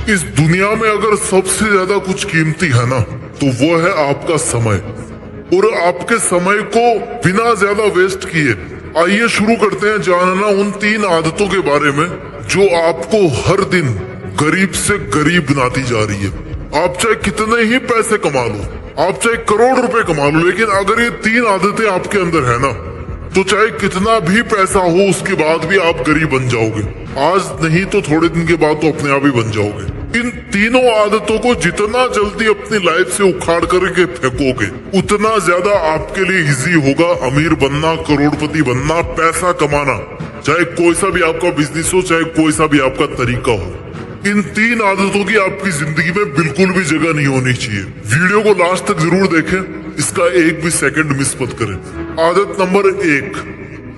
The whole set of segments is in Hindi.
इस दुनिया में अगर सबसे ज्यादा कुछ कीमती है ना, तो वो है आपका समय। और आपके समय को बिना ज्यादा वेस्ट किए आइए शुरू करते हैं जानना उन 3 आदतों के बारे में जो आपको हर दिन गरीब से गरीब बनाती जा रही है। आप चाहे कितने ही पैसे कमा लो, आप चाहे करोड़ रुपए कमा लो, लेकिन अगर ये 3 आदतें आपके अंदर है ना, तो चाहे कितना भी पैसा हो उसके बाद भी आप गरीब बन जाओगे। आज नहीं तो थोड़े दिन के बाद तो अपने आप ही बन जाओगे। इन तीनों आदतों को जितना जल्दी अपनी लाइफ से उखाड़ करके फेंकोगे, उतना ज्यादा आपके लिए इजी होगा अमीर बनना, करोड़पति बनना, पैसा कमाना। चाहे कोई सा भी आपका बिजनेस हो, चाहे कोई सा भी आपका तरीका हो, इन 3 आदतों की आपकी जिंदगी में बिल्कुल भी जगह नहीं होनी चाहिए। वीडियो को लास्ट तक जरूर देखें, इसका एक भी सेकंड मिस मत करें। आदत नंबर 1,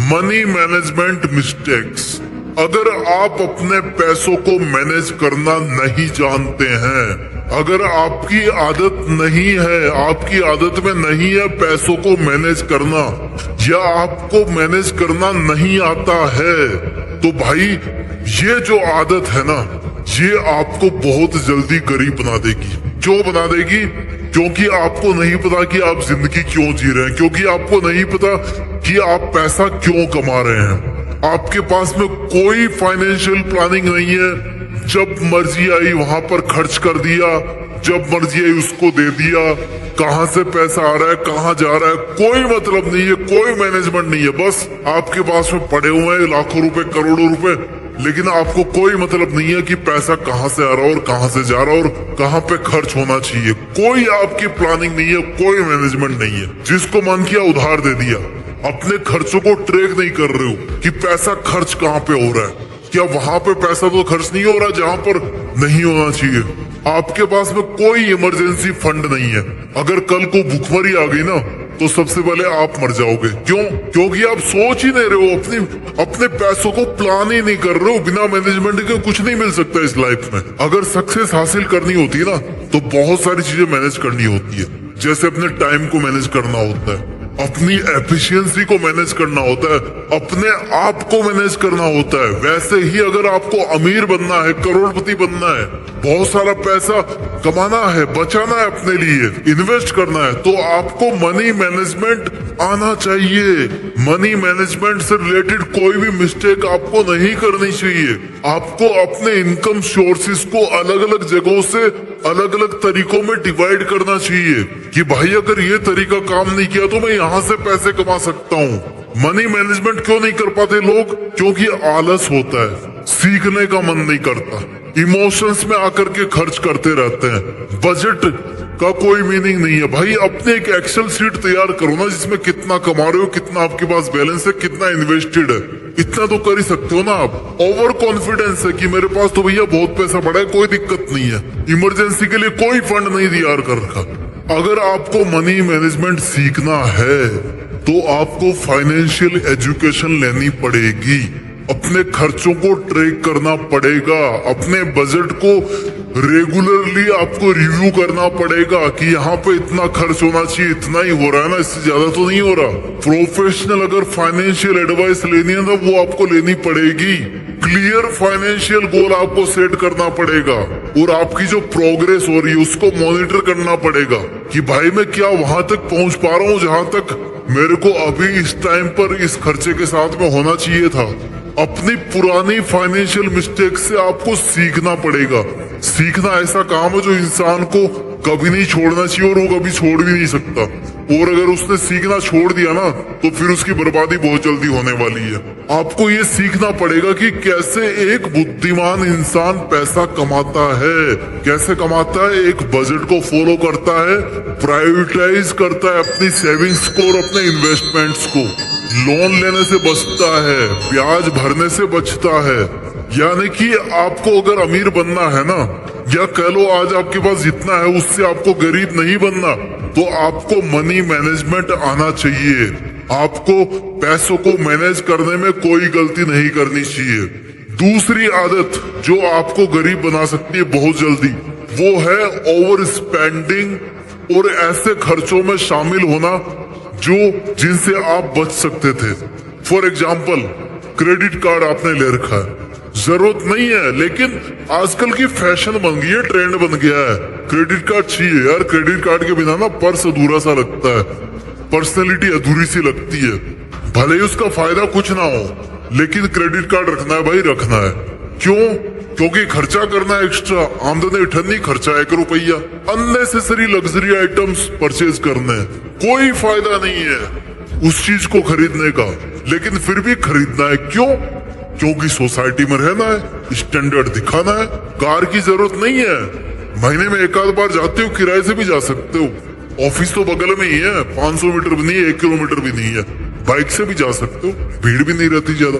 मनी मैनेजमेंट मिस्टेक्स। अगर आप अपने पैसों को मैनेज करना नहीं जानते हैं, अगर आपकी आदत नहीं है, आपकी आदत में नहीं है पैसों को मैनेज करना, या आपको मैनेज करना नहीं आता है, तो भाई ये जो आदत है ना, ये आपको बहुत जल्दी गरीब बना देगी। क्यों बना देगी? क्योंकि आपको नहीं पता कि आप जिंदगी क्यों जी रहे हैं, क्योंकि आपको नहीं पता कि आप पैसा क्यों कमा रहे हैं। आपके पास में कोई फाइनेंशियल प्लानिंग नहीं है। जब मर्जी आई वहां पर खर्च कर दिया, जब मर्जी आई उसको दे दिया। कहां से पैसा आ रहा है, कहां जा रहा है, कोई मतलब नहीं है, कोई मैनेजमेंट नहीं है। बस आपके पास में पड़े हुए हैं लाखों रुपए, करोड़ों रुपए, लेकिन आपको कोई मतलब नहीं है कि पैसा कहां से आ रहा है और कहां से जा रहा है और कहां पे खर्च होना चाहिए। कोई आपकी प्लानिंग नहीं है, कोई मैनेजमेंट नहीं है। जिसको मन किया उधार दे दिया। अपने खर्चों को ट्रैक नहीं कर रहे हो कि पैसा खर्च कहां पे हो रहा है। क्या वहां पे पैसा तो खर्च नहीं हो रहा जहां पर नहीं होना चाहिए। आपके पास में कोई इमरजेंसी फंड नहीं है। अगर कल को भूखमरी आ गई ना, तो सबसे पहले आप मर जाओगे। क्यों? क्योंकि आप सोच ही नहीं रहे हो, अपने पैसों को प्लान ही नहीं कर रहे हो। बिना मैनेजमेंट के कुछ नहीं मिल सकता इस लाइफ में। अगर सक्सेस हासिल करनी होती है ना, तो बहुत सारी चीजें मैनेज करनी होती है। जैसे अपने टाइम को मैनेज करना होता है, अपनी एफिशिएंसी को मैनेज करना होता है, अपने आप को मैनेज करना होता है। वैसे ही अगर आपको अमीर बनना है, करोड़पति बनना है, बहुत सारा पैसा कमाना है, बचाना है, अपने लिए इन्वेस्ट करना है, तो आपको मनी मैनेजमेंट आना चाहिए। मनी मैनेजमेंट से रिलेटेड कोई भी मिस्टेक आपको नहीं करनी चाहिए। आपको अपने इनकम सोर्सेस को अलग अलग जगहों से अलग अलग तरीकों में डिवाइड करना चाहिए कि भाई अगर ये तरीका काम नहीं किया तो मैं यहाँ से पैसे कमा सकता हूँ। मनी मैनेजमेंट क्यों नहीं कर पाते लोग? क्योंकि आलस होता है, सीखने का मन नहीं करता, इमोशंस में आकर के खर्च करते रहते हैं। बजट का कोई मीनिंग नहीं है। भाई अपने एक एक्सेल शीट तैयार करो ना, जिसमें कितना कमा रहे हो, कितना आपके पास बैलेंस है, कितना इन्वेस्टेड है। इतना तो कर ही सकते हो ना आप। ओवर कॉन्फिडेंस है कि मेरे पास तो भैया बहुत पैसा पड़ा है, कोई दिक्कत नहीं है, इमरजेंसी के लिए कोई फंड नहीं तैयार कर रखा। अगर आपको मनी मैनेजमेंट सीखना है तो आपको फाइनेंशियल एजुकेशन लेनी पड़ेगी। अपने खर्चों को ट्रैक करना पड़ेगा, अपने बजट को रेगुलरली आपको रिव्यू करना पड़ेगा कि यहाँ पे इतना खर्च होना चाहिए, इतना ही हो रहा है ना, इससे ज्यादा तो नहीं हो रहा। प्रोफेशनल अगर फाइनेंशियल एडवाइस लेनी है ना, वो आपको लेनी पड़ेगी। क्लियर फाइनेंशियल गोल आपको सेट करना पड़ेगा और आपकी जो प्रोग्रेस हो रही है उसको मॉनिटर करना पड़ेगा कि भाई मैं क्या वहां तक पहुंच पा रहा हूँ जहां तक मेरे को अभी इस टाइम पर इस खर्चे के साथ में होना चाहिए था। अपनी पुरानी फाइनेंशियल मिस्टेक से आपको सीखना पड़ेगा। सीखना ऐसा काम है जो इंसान को कभी नहीं छोड़ना चाहिए और वो कभी छोड़ भी नहीं सकता। और अगर उसने सीखना छोड़ दिया ना, तो फिर उसकी बर्बादी बहुत जल्दी होने वाली है। आपको ये सीखना पड़ेगा कि कैसे एक बुद्धिमान इंसान पैसा कमाता है, कैसे कमाता है। एक बजट को फॉलो करता है, प्रायोरिटाइज करता है अपनी सेविंग्स को और अपने इन्वेस्टमेंट्स को, लोन लेने से बचता है, ब्याज भरने से बचता है। यानी कि आपको अगर अमीर बनना है ना, या कह लो आज आपके पास जितना है उससे आपको गरीब नहीं बनना, तो आपको मनी मैनेजमेंट आना चाहिए। आपको पैसों को मैनेज करने में कोई गलती नहीं करनी चाहिए। दूसरी आदत जो आपको गरीब बना सकती है बहुत जल्दी, वो है ओवर स्पेंडिंग और ऐसे खर्चों में शामिल होना जो जिनसे आप बच सकते थे। फॉर एग्जाम्पल, क्रेडिट कार्ड आपने ले रखा है, जरूरत नहीं है, लेकिन आजकल की फैशन बन गई है, ट्रेंड बन गया है। क्रेडिट कार्ड चाहिए यार, क्रेडिट कार्ड के बिना ना पर्स अधूरा सा लगता है, पर्सनैलिटी अधूरी सी लगती है। भले ही उसका फायदा कुछ ना हो, लेकिन क्रेडिट कार्ड रखना है भाई, रखना है। क्यों? क्योंकि खर्चा करना है एक्स्ट्रा, आमदनी उठनी, खर्चा 1 रुपया, अननेसेसरी लग्जरी आइटम्स परचेज करने हैं। कोई फायदा नहीं है उस चीज को खरीदने का, लेकिन फिर भी खरीदना है। क्यों? क्योंकि सोसाइटी में रहना है, स्टैंडर्ड दिखाना है। कार की जरूरत नहीं है, महीने में एक आध बार जाते हो, किराए से भी जा सकते हो। ऑफिस तो बगल में ही है, 500 मीटर भी नहीं है, 1 किलोमीटर भी नहीं है, बाइक से भी जा सकते हो, भीड़ भी नहीं रहती ज्यादा।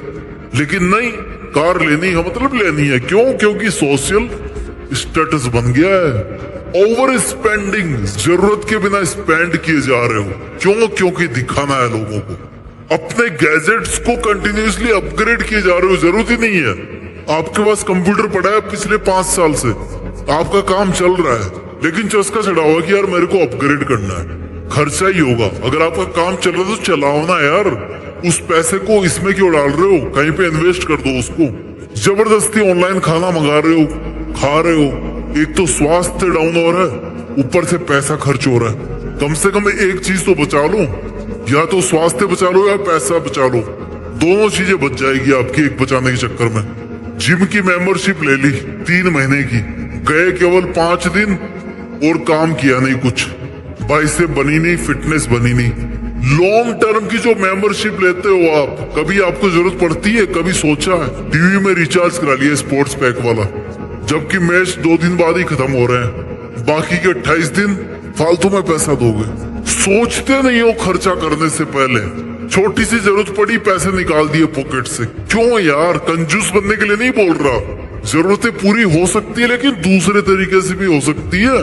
लेकिन नहीं, कार लेनी है मतलब लेनी है। क्यों? क्योंकि सोशल स्टेटस बन गया है। ओवर स्पेंडिंग, जरूरत के बिना स्पेंड किए जा रहे हो। क्यों? क्योंकि दिखाना है लोगों को। अपने गैजेट्स को कंटिन्यूसली अपग्रेड किए जा रहे हो, जरूरत ही नहीं है। आपके पास कंप्यूटर पड़ा है पिछले 5 साल से, आपका काम चल रहा है, लेकिन चस्का चढ़ा हुआ कि यार मेरे को अपग्रेड करना है। खर्चा ही होगा। अगर आपका काम चल रहा है तो चलाओ ना यार, उस पैसे को इसमें क्यों डाल रहे हो? कहीं पे इन्वेस्ट कर दो उसको। जबरदस्ती ऑनलाइन खाना मंगा रहे हो, खा रहे हो, एक तो स्वास्थ्य डाउन हो रहा है, ऊपर से पैसा खर्च हो रहा है। कम से कम एक चीज तो बचा लो, या तो स्वास्थ्य बचा लो या पैसा बचा लो। दोनों चीजें बच जाएगी आपकी एक बचाने के चक्कर में। जिम की मेंबरशिप ले ली 3 महीने की, गए केवल 5 दिन और काम किया नहीं कुछ, बाइसेप बनी नहीं, फिटनेस बनी नहीं। लॉन्ग टर्म की जो मेंबरशिप लेते हो आप, कभी आपको जरूरत पड़ती है? कभी सोचा है? टीवी में रिचार्ज करा लिया स्पोर्ट्स पैक वाला, जबकि मैच 2 दिन बाद ही खत्म हो रहे हैं, बाकी के 28 दिन फालतू में पैसा दोगे। सोचते नहीं हो खर्चा करने से पहले। छोटी सी जरूरत पड़ी, पैसे निकाल दिए पॉकेट से। क्यों यार? कंजूस बनने के लिए नहीं बोल रहा, जरूरतें पूरी हो सकती है, लेकिन दूसरे तरीके से भी हो सकती है।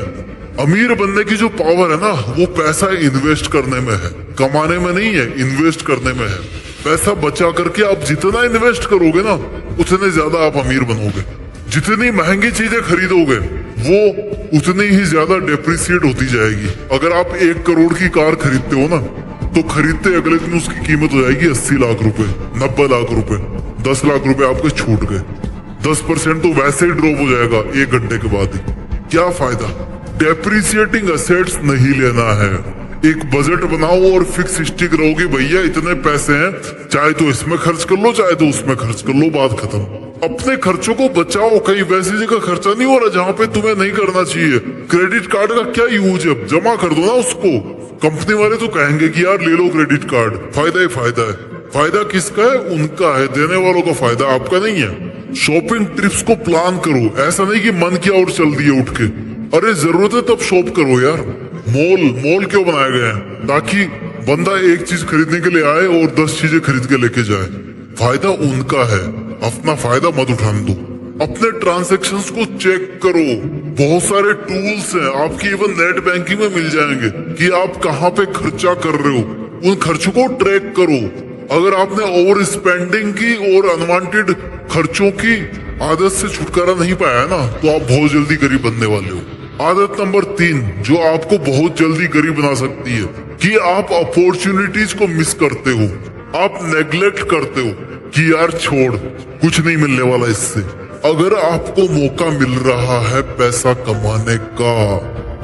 अमीर बनने की जो पावर है ना, वो पैसा इन्वेस्ट करने में है, कमाने में नहीं है, इन्वेस्ट करने में है। पैसा बचा करके आप जितना इन्वेस्ट करोगे ना, उतने ज्यादा आप अमीर बनोगे। जितनी महंगी चीजें खरीदोगे, वो उतनी ही ज्यादा डेप्रिसिएट होती जाएगी। अगर आप 1 करोड़ की कार खरीदते हो ना, तो खरीदते अगले दिन उसकी कीमत हो जाएगी 80 लाख रुपए, 90 लाख रुपए। 10 लाख रुपए आपके छूट गए। 10% तो वैसे ही ड्रॉप हो जाएगा 1 घंटे के बाद ही। क्या फायदा? डेप्रिसिएटिंग असेट्स नहीं लेना है। एक बजट बनाओ और फिक्स स्टिक रहोगे, भैया इतने पैसे हैं, चाहे तो इसमें खर्च कर लो, चाहे तो उसमें खर्च कर लो, बात खत्म। अपने खर्चों को बचाओ, कहीं वैसी जगह खर्चा नहीं हो रहा जहाँ पे तुम्हें नहीं करना चाहिए। क्रेडिट कार्ड का क्या यूज है? जमा कर दो ना उसको। कंपनी वाले तो कहेंगे कि यार ले लो क्रेडिट कार्ड, फायदा ही फायदा है। फायदा किसका है? उनका है, देने वालों का फायदा, आपका नहीं है। शॉपिंग ट्रिप्स को प्लान करो, ऐसा नहीं कि मन किया और चल दिए उठ के। अरे जरूरत है तब शॉप करो यार। मॉल क्यों बनाए गए हैं? ताकि बंदा एक चीज खरीदने के लिए आए और 10 चीजें खरीद के लेके जाए। फायदा उनका है, अपना फायदा मत उठाने दो। अपने ट्रांजैक्शंस को चेक करो। बहुत सारे टूल्स हैं आपकी, इवन नेट बैंकिंग में मिल जाएंगे कि आप कहाँ पे खर्चा कर रहे हो। उन खर्चों को ट्रैक करो। अगर आपने ओवर स्पेंडिंग की और अनवांटेड खर्चों की आदत से छुटकारा नहीं पाया ना, तो आप बहुत जल्दी गरीब बनने वाले हो। आदत नंबर 3 जो आपको बहुत जल्दी गरीब बना सकती है, कि आप अपॉर्चुनिटीज को मिस करते हो, आप नेग्लेक्ट करते हो कि यार छोड़, कुछ नहीं मिलने वाला इससे। अगर आपको मौका मिल रहा है पैसा कमाने का,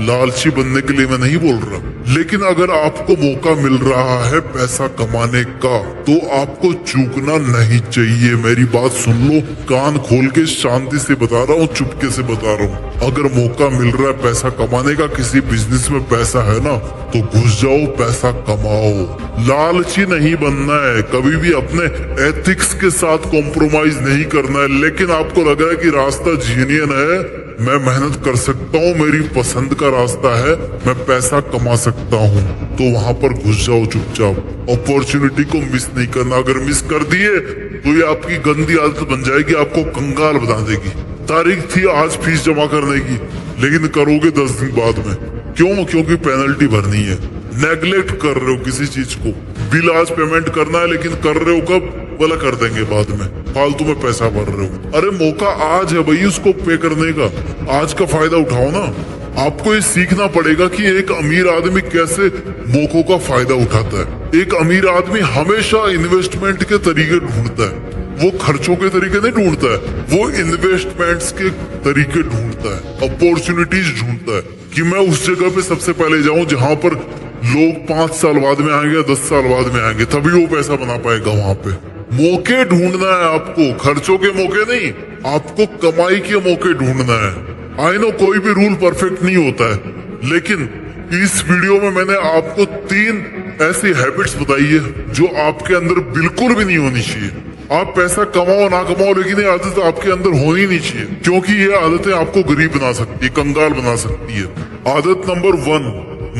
लालची बनने के लिए मैं नहीं बोल रहा, लेकिन अगर आपको मौका मिल रहा है पैसा कमाने का, तो आपको चूकना नहीं चाहिए। मेरी बात सुन लो, कान खोल के शांति से बता रहा हूँ, चुपके से बता रहा हूँ। अगर मौका मिल रहा है पैसा कमाने का, किसी बिजनेस में पैसा है ना, तो घुस जाओ, पैसा कमाओ। लालची नहीं बनना है, कभी भी अपने एथिक्स के साथ कॉम्प्रोमाइज नहीं करना है। लेकिन आपको लग रहा है कि रास्ता जीनियन है, मैं मेहनत कर सकता हूँ, मेरी पसंद का रास्ता है, मैं पैसा कमा सकता हूँ, तो वहां पर घुस जाओ चुपचाप। अपॉर्चुनिटी को मिस नहीं करना। अगर मिस कर दिए तो ये आपकी गंदी आदत बन जाएगी, आपको कंगाल बना देगी। तारीख थी आज फीस जमा करने की, लेकिन करोगे 10 दिन बाद में। क्यों? क्योंकि पेनल्टी भरनी है। नेग्लेक्ट कर रहे हो किसी चीज को। बिल आज पेमेंट करना है, लेकिन कर रहे हो कब? बोला कर देंगे बाद में, फालतू में पैसा भर रहे हो। अरे मौका आज है भाई उसको पे करने का, आज का फायदा उठाओ ना। आपको ये सीखना पड़ेगा कि एक अमीर आदमी कैसे मौकों का फायदा उठाता है। एक अमीर आदमी हमेशा इन्वेस्टमेंट के तरीके ढूंढता है। वो खर्चों के तरीके नहीं ढूंढता है, वो इन्वेस्टमेंट्स के तरीके ढूंढता है, अपॉर्चुनिटीज ढूंढता है कि मैं उस जगह पे सबसे पहले जाऊं जहां पर लोग 5 साल बाद में आएंगे, 10 साल बाद में आएंगे, तभी वो पैसा बना पाएगा। वहां पे मौके ढूंढना है आपको, खर्चों के मौके नहीं, आपको कमाई के मौके ढूंढना है। आई नो कोई भी रूल परफेक्ट नहीं होता है, लेकिन इस वीडियो में मैंने आपको 3 ऐसी हैबिट्स बताई है जो आपके अंदर बिल्कुल भी नहीं होनी चाहिए। आप पैसा कमाओ ना कमाओ, लेकिन ये आदत आपके अंदर होनी नहीं चाहिए, क्योंकि ये आदतें आपको गरीब बना सकती है, कंगाल बना सकती है। आदत नंबर 1,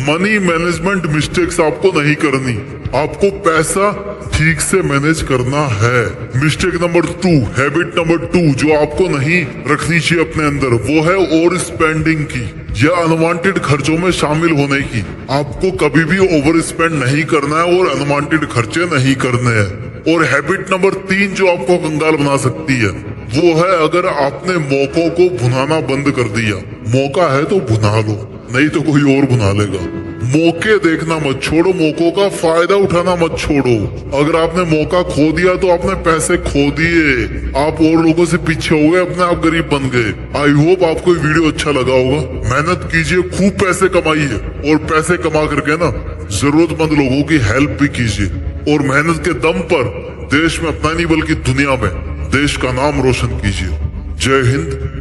मनी मैनेजमेंट मिस्टेक्स आपको नहीं करनी, आपको पैसा ठीक से मैनेज करना है। मिस्टेक नंबर 2, हैबिट नंबर 2 जो आपको नहीं रखनी चाहिए अपने अंदर, वो है ओवर स्पेंडिंग की या अनवांटेड खर्चों में शामिल होने की। आपको कभी भी ओवर स्पेंड नहीं करना है और अनवांटेड खर्चे नहीं करने हैं। और हैबिट नंबर 3 जो आपको कंगाल बना सकती है, वो है अगर आपने मौकों को भुनाना बंद कर दिया। मौका है तो भुना लो, नहीं तो कोई और भुना लेगा। मौके देखना मत छोड़ो, मौकों का फायदा उठाना मत छोड़ो। अगर आपने मौका खो दिया तो आपने पैसे खो दिए, आप और लोगों से पीछे हो गए, अपने आप गरीब बन गए। आई होप आपको ये वीडियो अच्छा लगा होगा। मेहनत कीजिए, खूब पैसे कमाइए और पैसे कमा करके ना जरूरतमंद लोगों की हेल्प भी कीजिए। और मेहनत के दम पर देश में अपना नहीं बल्कि दुनिया में देश का नाम रोशन कीजिए। जय हिंद।